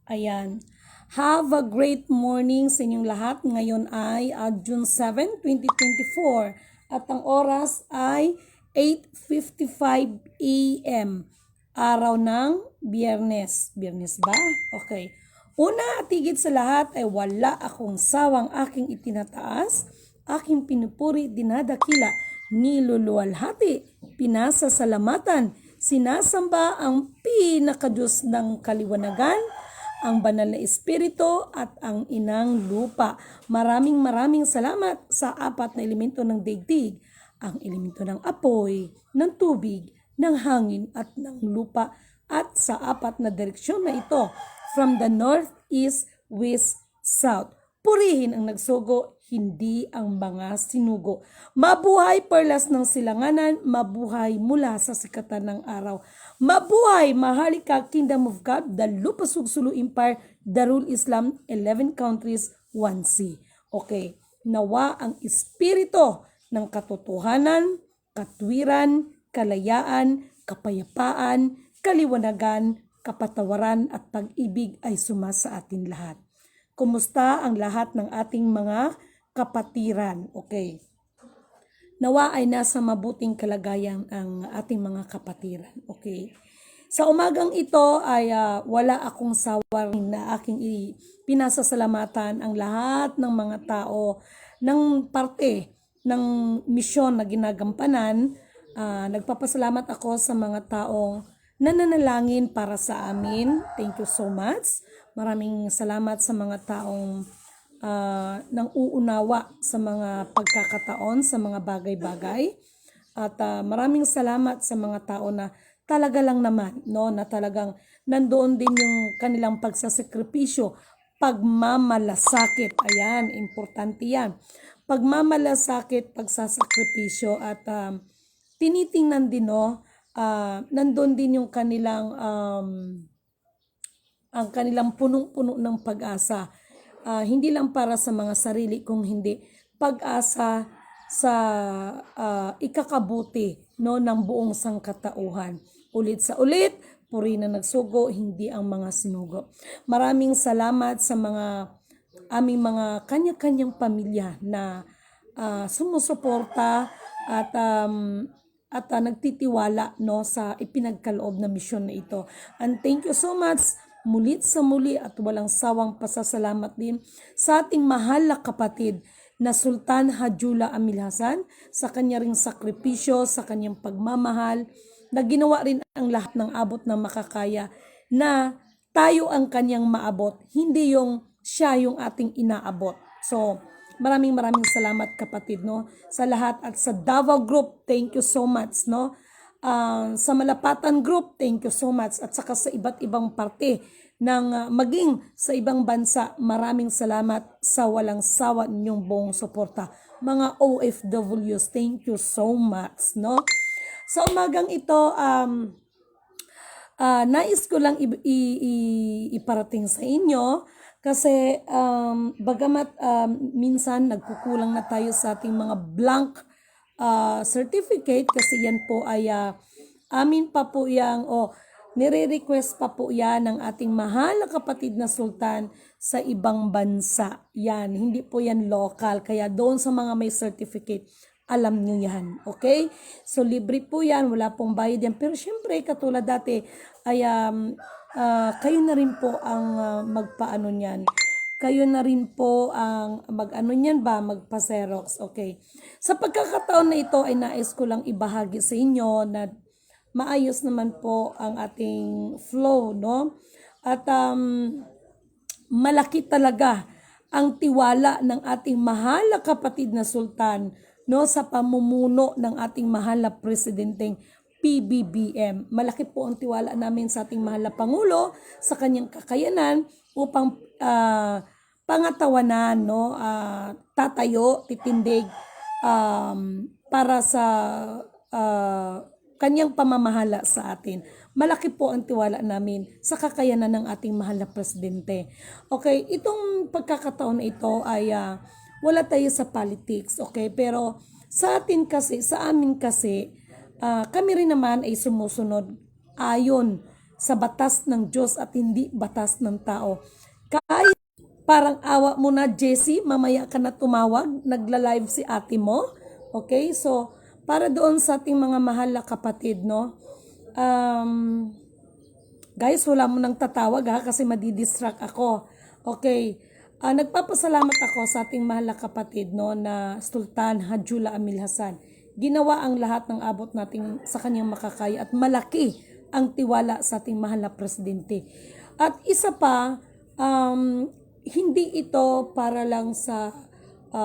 Ayan. Have a great morning sa inyong lahat. Ngayon ay June 7, 2024 at ang oras ay 8:55 a.m. Araw ng Biyernes. Biyernes ba? Okay. Una at higit sa lahat ay wala akong sawang aking itinataas, aking pinupuri, dinadakila, niluluwalhati, pinasasalamatan, sinasamba ang pinakadiyos ng kaliwanagan, ang banal na espiritu at ang inang lupa. Maraming salamat sa apat na elemento ng daigdig, ang elemento ng apoy, ng tubig, ng hangin at ng lupa, at sa apat na direksyon na ito, from the north, east, west, south. Purihin ang nagsugo, hindi ang mga sinugo. Mabuhay perlas ng silanganan, mabuhay mula sa sikatan ng araw. Mabuhay Maharlika Kingdom of God, the Lupa Sugsulu Empire, Darul Islam, 11 countries, 1 sea. Okay, nawa ang espiritu ng katotohanan, katwiran, kalayaan, kapayapaan, kaliwanagan, kapatawaran at pag-ibig ay sumasa atin lahat. Kumusta ang lahat ng ating mga kapatiran? Okay. Nawa ay nasa mabuting kalagayan ang ating mga kapatiran. Okay. Sa umagang ito ay wala akong sawar na aking pinasasalamatan ang lahat ng mga tao ng parte ng misyon na ginagampanan. Nagpapasalamat ako sa mga taong nananalangin para sa amin. Thank you so much. Maraming salamat sa mga taong nang uunawa sa mga pagkakataon, sa mga bagay-bagay. At maraming salamat sa mga tao na talaga lang naman, no, na talagang nandoon din yung kanilang pagsasakripisyo, pagmamalasakit. Ayan, importante yan. Pagmamalasakit, pagsasakripisyo at tinitingnan din, no, nandoon din yung kanilang ang kanilang punong-puno ng pag-asa. Hindi lang para sa mga sarili, kung hindi pag-asa sa ikakabuti, no, ng buong sangkatauhan. Ulit sa ulit, puri na nagsugo, hindi ang mga sinugo. Maraming salamat sa mga aming mga kanya-kanyang pamilya na sumusuporta at nagtitiwala, no, sa ipinagkaloob na misyon na ito. And thank you so much mulit sa muli at walang sawang pasasalamat din sa ating mahal na kapatid na Sultan Hajjula Amil Hasan sa kanya ring sakripisyo, sa kanyang pagmamahal, na ginawa rin ang lahat ng abot na makakaya na tayo ang kanyang maabot, hindi yung siya yung ating inaabot. So, maraming salamat kapatid, no, sa lahat. At sa Davao Group, thank you so much, no. Sa Malapatan Group, thank you so much. At saka sa iba't ibang parte ng maging sa ibang bansa, maraming salamat sa walang sawa ninyong buong suporta. Mga OFWs, thank you so much, no. Sa umagang ito, nais ko lang iparating sa inyo kasi bagamat minsan nagkukulang na tayo sa ating mga blank certificate, kasi yan po ay amin pa po yang nire-request pa po yan ng ating mahal na kapatid na sultan sa ibang bansa. Yan, hindi po yan local, kaya doon sa mga may certificate, alam nyo yan, okay? So libre po yan, wala pong bayad yan, pero syempre katulad dati ay kayo na rin po ang magpaano niyan. Kayo na rin po ang mag-ano niyan ba, magpa-Xerox, okay? Sa pagkakataon na ito ay nais ko lang ibahagi sa inyo na maayos naman po ang ating flow, no? At malaki talaga ang tiwala ng ating mahal na kapatid na sultan, no, sa pamumuno ng ating mahal na presidenteng PBBM. Malaki po ang tiwala namin sa ating mahal na Pangulo, sa kanyang kakayanan upang pangatawanan, no, tatayo, titindig para sa kanyang pamamahala sa atin. Malaki po ang tiwala namin sa kakayanan ng ating mahal na presidente. Okay, itong pagkakataon na ito ay wala tayo sa politics, okay? Pero sa atin kasi, sa amin kasi, kami rin naman ay sumusunod ayon sa batas ng Diyos at hindi batas ng tao. Kahit parang awa mo na, Jessie, mamaya ka na tumawag, nagla-live si ate mo. Okay, so para doon sa ating mga mahal na kapatid, no? Guys, wala mo nang tatawag ha kasi madidistract ako. Okay. Nagpapasalamat ako sa ating mahal na kapatid, no, na Sultan Hajjula Amil Hasan. Ginawa ang lahat ng abot nating sa kanyang makakaya at malaki ang tiwala sa ating mahal na presidente. At isa pa, hindi ito para lang sa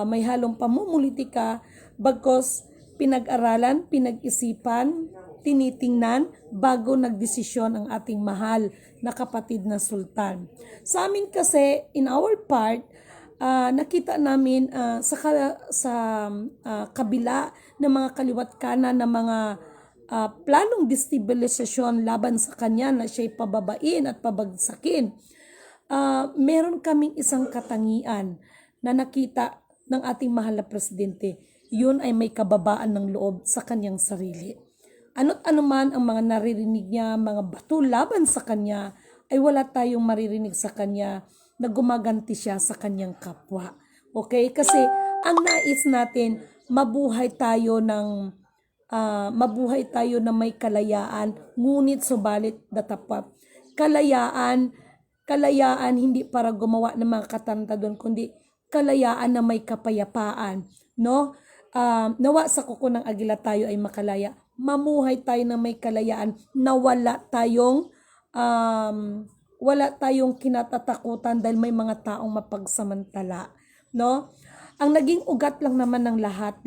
may halong pamumulitika, bagkos pinag-aralan, pinag-isipan, tinitingnan bago nagdesisyon ang ating mahal na kapatid na sultan. Sa amin kasi, in our part, nakita namin sa kabila ng mga kaliwat kanan ng mga planong destabilisasyon laban sa kanya na siya'y pababain at pabagsakin, meron kaming isang katangian na nakita ng ating mahal na presidente. Yun ay may kababaan ng loob sa kanyang sarili. Ano't anuman ang mga naririnig niya, mga bato laban sa kanya, ay wala tayong maririnig sa kanya na gumaganti siya sa kanyang kapwa. Okay? Kasi ang nais natin, mabuhay tayo na may kalayaan, ngunit subalit datapat. Kalayaan hindi para gumawa ng mga katantadon, kundi kalayaan na may kapayapaan, no? Nawa sa kuko ng agila tayo ay makalaya. Mamuhay tayo na may kalayaan na wala tayong kinatatakutan dahil may mga taong mapagsamantala, no? Ang naging ugat lang naman ng lahat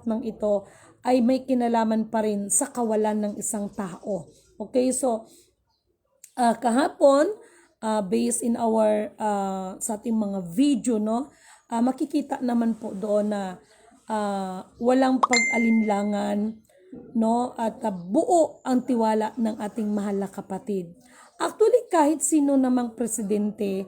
ng ito ay may kinalaman pa rin sa kawalan ng isang tao. Okay, so kahapon, based in our sa ating mga video, no, makikita naman po doon na walang pag-alinlangan, no, at buo ang tiwala ng ating mahal na kapatid. Actually, kahit sino namang presidente,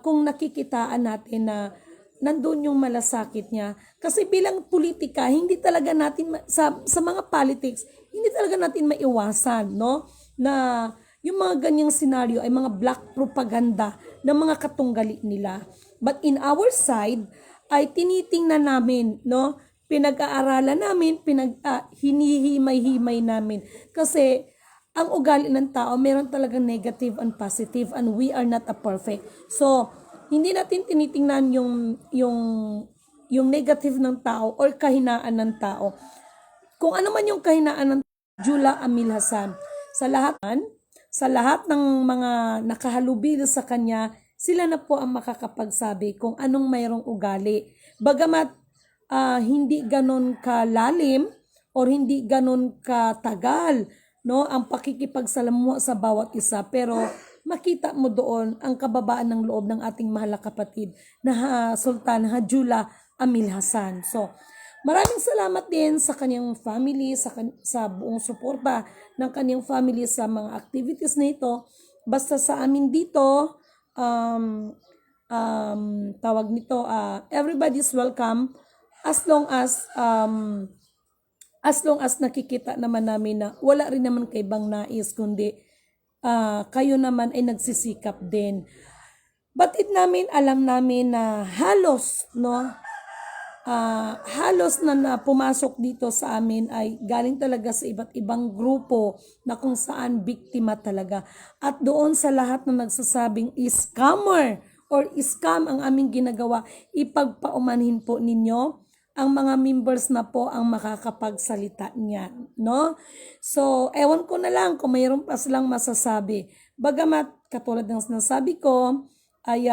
kung nakikitaan natin na nandun yung malasakit niya, kasi bilang politika, hindi talaga natin sa mga politics, hindi talaga natin maiwasan, no, na yung mga ganyang senaryo ay mga black propaganda ng mga katunggali nila. But in our side, ay tinitingnan namin, no? Pinag-aaralan namin, hinihimay-himay namin. Kasi ang ugali ng tao, meron talagang negative and positive, and we are not a perfect. So, hindi natin tinitingnan yung negative ng tao or kahinaan ng tao. Kung ano man yung kahinaan ng Hajjula Amil Hasan, sa lahat ng mga nakahalubilo sa kanya, sila na po ang makakapagsabi kung anong mayroong ugali. Bagamat hindi ganon kalalim or hindi ganon katagal, no, ang pakikipagsalamuha sa bawat isa, pero makita mo doon ang kababaan ng loob ng ating mahal na kapatid na Sultan Hajjula Amil Hasan. So, maraming salamat din sa kanyang family, sa buong suporta ng kanyang family sa mga activities na ito. Basta sa amin dito, tawag nito, everybody's welcome as long as nakikita naman namin na wala rin naman kay bang nais, kundi kayo naman ay nagsisikap din. Batid namin, alam namin na halos na pumasok dito sa amin ay galing talaga sa iba't ibang grupo na kung saan biktima talaga. At doon sa lahat na nagsasabing scammer or scam ang aming ginagawa, ipagpaumanhin po ninyo ang mga members na po ang makakapagsalita niyan, no? So, ewan ko na lang kung mayroon pa silang masasabi. Bagamat, katulad ng sinasabi ko, ay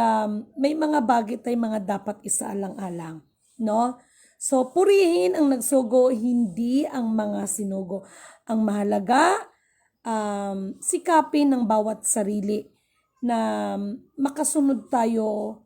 may mga bagay tayo mga dapat isaalang-alang, no? So, purihin ang nagsugo, hindi ang mga sinugo. Ang mahalaga, sikapin ng bawat sarili na makasunod tayo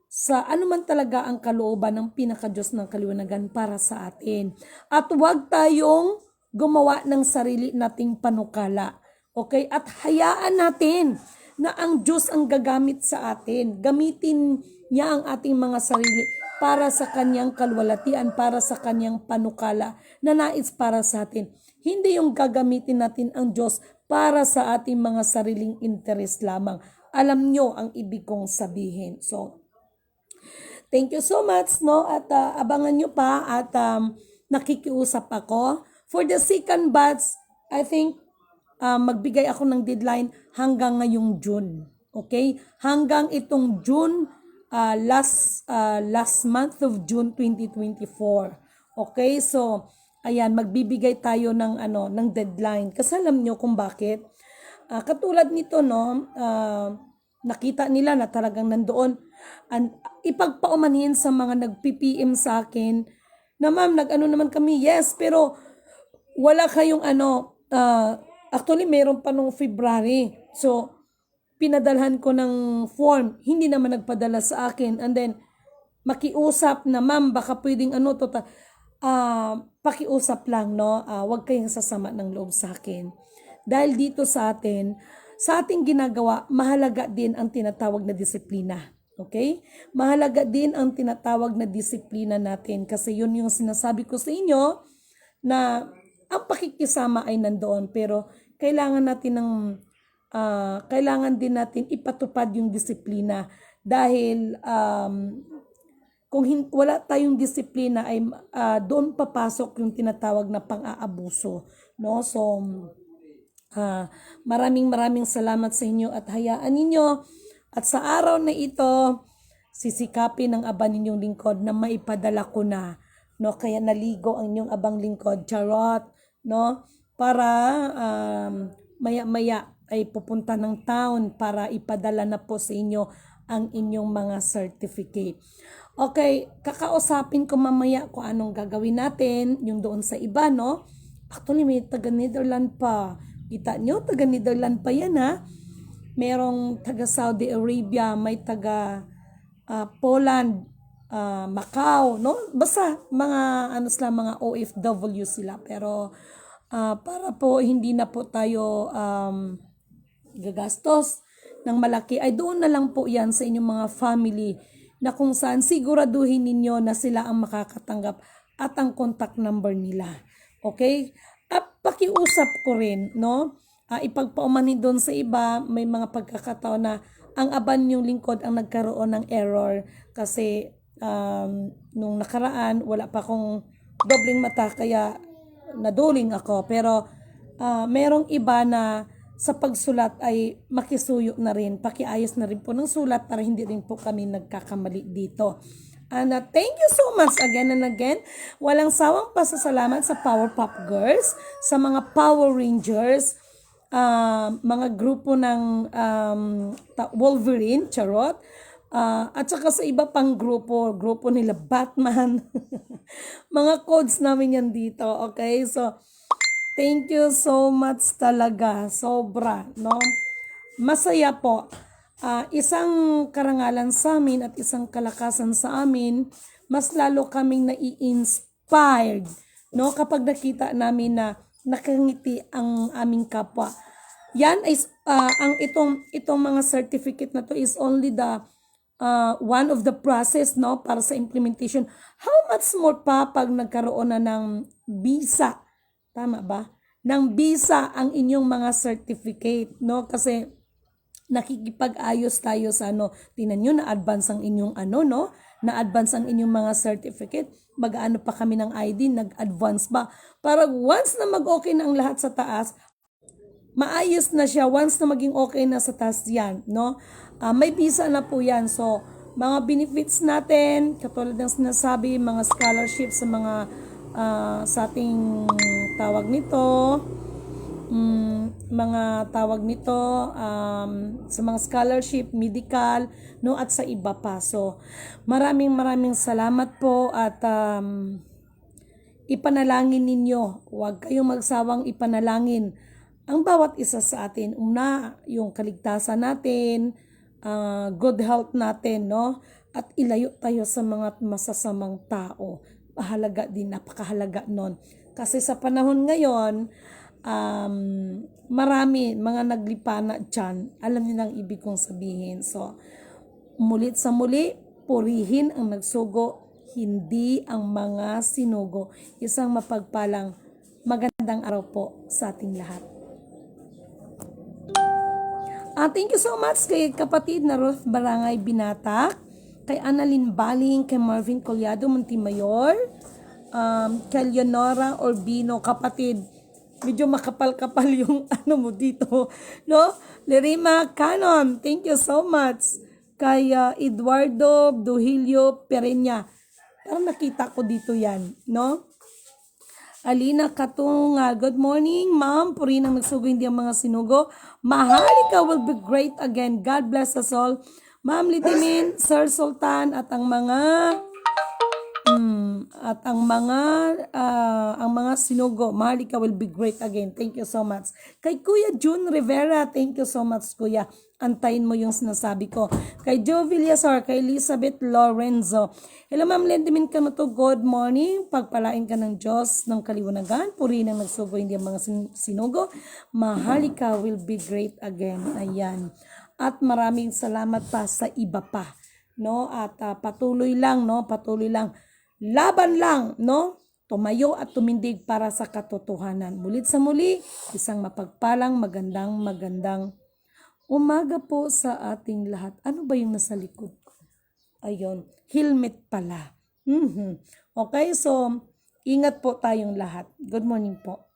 sa anuman talaga ang kalooban ng pinakadiyos ng kaliwanagan para sa atin. At huwag tayong gumawa ng sarili nating panukala. Okay? At hayaan natin na ang Diyos ang gagamit sa atin. Gamitin niya ang ating mga sarili para sa kanyang kalwalatian, para sa kanyang panukala na nais para sa atin. Hindi yung gagamitin natin ang Diyos para sa ating mga sariling interes lamang. Alam nyo ang ibig kong sabihin. So, thank you so much, no? At abangan nyo pa at nakikiusap ako. For the second batch, I think magbigay ako ng deadline hanggang ngayong June. Okay? Hanggang itong June, last month of June 2024. Okay? So, ayan, magbibigay tayo ng deadline. Kasi alam nyo kung bakit. Katulad nito, no, nakita nila na talagang nandoon. Ipagpaumanhin sa mga nag-PPM sa akin na ma'am, nag-ano naman kami, yes, pero wala kayong actually meron pa nung February. So, pinadalhan ko ng form, hindi naman nagpadala sa akin. And then, makiusap na ma'am, baka pwedeng pakiusap lang, no? Huwag kayong sasama ng loob sa akin. Dahil dito sa ating ginagawa, mahalaga din ang tinatawag na disiplina. Okay? Mahalaga din ang tinatawag na disiplina natin kasi yun yung sinasabi ko sa inyo na ang pakikisama ay nandoon pero kailangan din natin ipatupad yung disiplina dahil kung wala tayong disiplina ay doon papasok yung tinatawag na pang-aabuso, no? So maraming salamat sa inyo at hayaan ninyo at sa araw na ito sisikapin ng aba ninyong lingkod na maipadala ko na, no? Kaya naligo ang inyong abang lingkod, charot, no? Para maya-maya ay pupunta ng town para ipadala na po sa inyo ang inyong mga certificate. Okay, kakausapin ko mamaya kung anong gagawin natin, yung doon sa iba, no? Actually, may taga-Netherlands pa. Kita nyo, taga-Netherlands pa yan, ha? Merong taga-Saudi Arabia, may taga-Poland, Macau, no? Basta, mga OFW sila. Pero, para po hindi na po tayo gagastos ng malaki, ay doon na lang po yan sa inyong mga family na kung saan siguraduhin ninyo na sila ang makakatanggap at ang contact number nila. Okay? At pakiusap ko rin, no? Ipagpaumanhin doon sa iba, may mga pagkakataon na ang aban yung lingkod ang nagkaroon ng error kasi nung nakaraan wala pa akong dobling mata kaya naduling ako. Pero merong iba na sa pagsulat ay makisuyo na rin, pakiayos na rin po ng sulat para hindi rin po kami nagkakamali dito. And thank you so much again and again. Walang sawang pasasalamat sa Powerpuff Girls, sa mga Power Rangers, mga grupo ng Wolverine, charot, at saka sa iba pang grupo nila Batman. Mga codes namin yan dito, okay? So, thank you so much talaga, sobra, no? Masaya po. Isang karangalan sa amin at isang kalakasan sa amin, mas lalo kaming nai-inspired, no? Kapag nakita namin na nakangiti ang aming kapwa. Yan ay itong mga certificate na to is only the one of the process, no, para sa implementation. How much more pa pag nagkaroon na ng visa? Tama ba? Ng visa ang inyong mga certificate, no? Kasi nakikipag-ayos tayo sa tingnan nyo, na-advance ang inyong no? Na-advance ang inyong mga certificate. Mag-ano pa kami ng ID, nag-advance ba? Para once na mag-okay na ang lahat sa taas, maayos na siya. Once na maging okay na sa taas yan, no? May visa na po yan. So, mga benefits natin, katulad ng sinasabi, mga scholarship sa mga sa ating tawag nito, sa mga scholarship, medical, no, at sa iba pa. So, maraming salamat po at ipanalangin ninyo. Huwag kayong magsawang ipanalangin ang bawat isa sa atin. Una, yung kaligtasan natin, good health natin, no? At ilayo tayo sa mga masasamang tao. Mahalaga din, napakahalaga nun. Kasi sa panahon ngayon, marami mga naglipana dyan. Alam niyo ang ibig kong sabihin. So, mulit sa muli, purihin ang nagsugo, hindi ang mga sinugo. Isang mapagpalang maganda magandang araw po sa ating lahat. Thank you so much kay kapatid na Ruth Barangay Binata, kay Annalyn Baling, kay Marvin Collado Montimayor, kay Leonora Orbino, kapatid. Medyo makapal-kapal yung ano mo dito, no? Lerima Canon, thank you so much. Kay Eduardo Duhilio Pereña. Parang nakita ko dito yan, no? Alina Katung, good morning, ma'am. Puri nang nagsugo, hindi ang mga sinugo. Mahalika will be great again. God bless us all. Ma'am Litimin, Sir Sultan, at ang mga sinugo. Mahalika will be great again. Thank you so much. Kay Kuya June Rivera, thank you so much, Kuya. Antayin mo yung sinasabi ko. Kay Joe Villasor, kay Elizabeth Lorenzo. Hello, Ma'am Lendimin Kanuto, good morning. Pagpalain ka ng Diyos ng kaliwanagan. Puri nang nagsugo, hindi ang mga sinugo. Mahalika will be great again. Ayan. At maraming salamat pa sa iba pa. No? At patuloy lang, no? Patuloy lang. Laban lang, no? Tumayo at tumindig para sa katotohanan. Mulit sa muli, isang mapagpalang, magandang umaga po sa ating lahat. Ano ba yung nasa likod ko? Ayun, helmet pala. Okay, so ingat po tayong lahat. Good morning po.